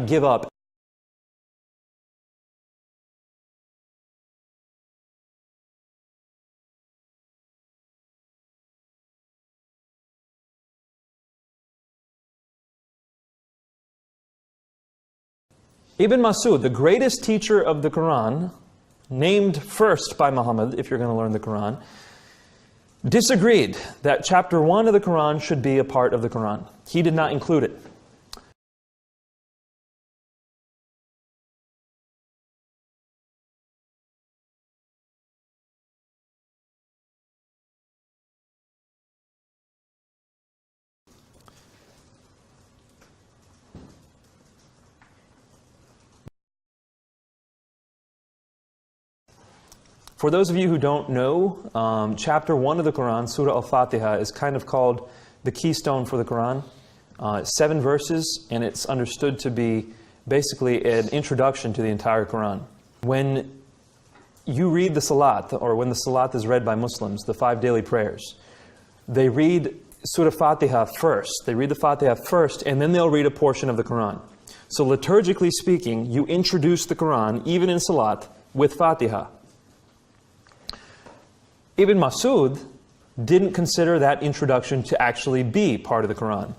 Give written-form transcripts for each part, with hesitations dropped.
give up. Ibn Masud, the greatest teacher of the Quran, named first by Muhammad, if you're going to learn the Quran, disagreed that chapter 1 of the Quran should be a part of the Quran. He did not include it. For those of you who don't know, chapter 1 of the Quran, Surah Al-Fatiha, is kind of called the keystone for the Quran. 7 verses, and it's understood to be basically an introduction to the entire Quran. When you read the Salat, or when the Salat is read by Muslims, the 5 daily prayers, they read Surah Fatiha first. They read the Fatiha first, and then they'll read a portion of the Quran. So liturgically speaking, you introduce the Quran, even in Salat, with Fatiha. Ibn Masud didn't consider that introduction to actually be part of the Quran.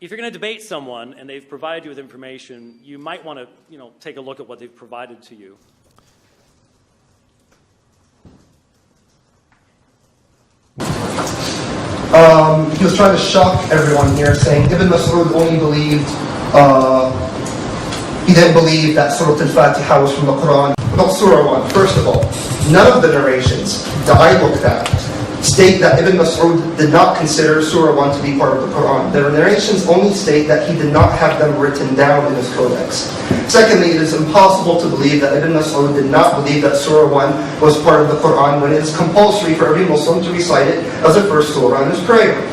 If you're going to debate someone and they've provided you with information, you might want to, take a look at what they've provided to you. He was trying to shock everyone here, saying Ibn Mas'ud only believed, he didn't believe that Surah Al-Fatiha was from the Quran. About Surah 1, first of all, none of the narrations that I looked at state that Ibn Mas'ud did not consider Surah 1 to be part of the Quran. The narrations only state that he did not have them written down in his codex. Secondly, it is impossible to believe that Ibn Mas'ud did not believe that Surah 1 was part of the Quran when it is compulsory for every Muslim to recite it as a first surah in his prayer.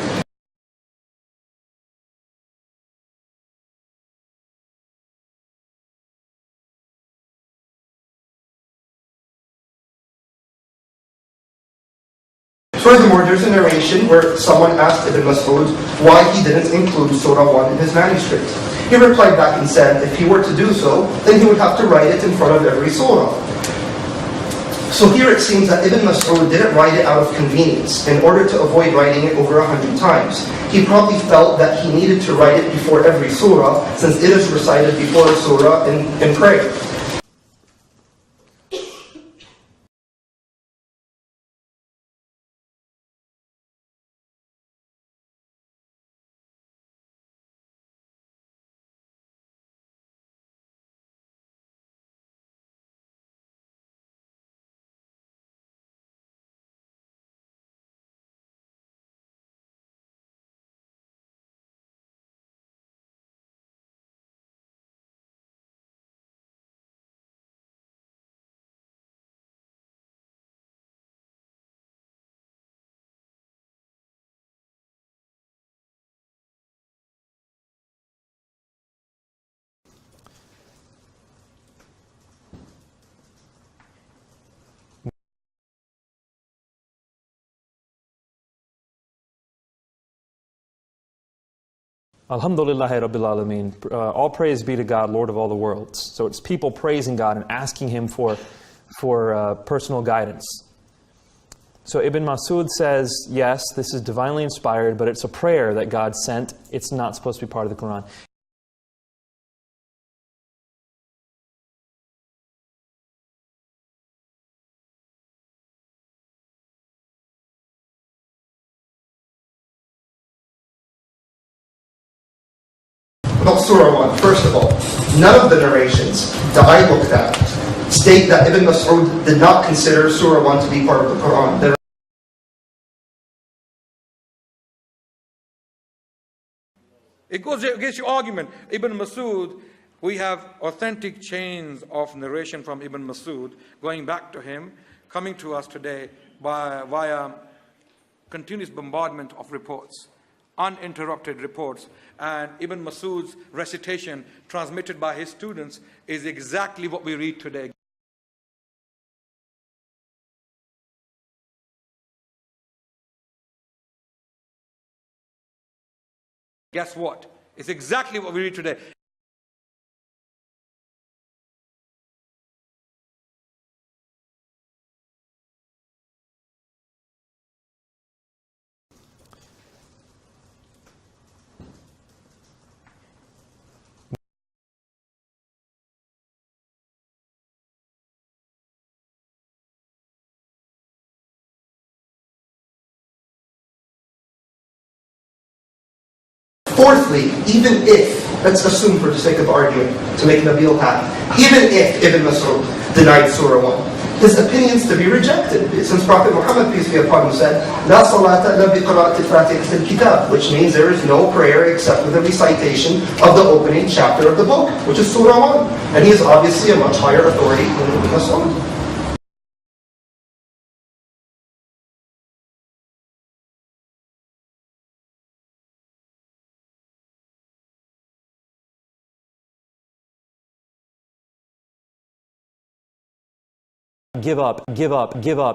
Furthermore, there's a narration where someone asked Ibn Mas'ud why he didn't include Surah 1 in his manuscript. He replied back and said if he were to do so, then he would have to write it in front of every surah. So here it seems that Ibn Mas'ud didn't write it out of convenience in order to avoid writing it over 100 times. He probably felt that he needed to write it before every surah since it is recited before a surah in prayer. Alhamdulillahi Rabbil Alameen. All praise be to God, Lord of all the worlds. So it's people praising God and asking Him for personal guidance. So Ibn Masud says, yes, this is divinely inspired, but it's a prayer that God sent. It's not supposed to be part of the Quran. about Surah 1. First of all, none of the narrations that I looked at state that Ibn Mas'ud did not consider Surah 1 to be part of the Quran. It goes against your argument. Ibn Mas'ud, we have authentic chains of narration from Ibn Mas'ud going back to him, coming to us today via continuous bombardment of reports, uninterrupted reports. And Ibn Mas'ud's recitation transmitted by his students is exactly what we read today. Guess what? It's exactly what we read today. Fourthly, even if, let's assume for the sake of argument, to make Nabeel happy, even if Ibn Mas'ud denied Surah 1, his opinions to be rejected. Since Prophet Muhammad, peace be upon him, said, "La salata illa bi qira'ati al-Fatiha al-Kitab," which means there is no prayer except with a recitation of the opening chapter of the book, which is Surah 1. And he is obviously a much higher authority than Ibn Mas'ud. Give up, give up, give up.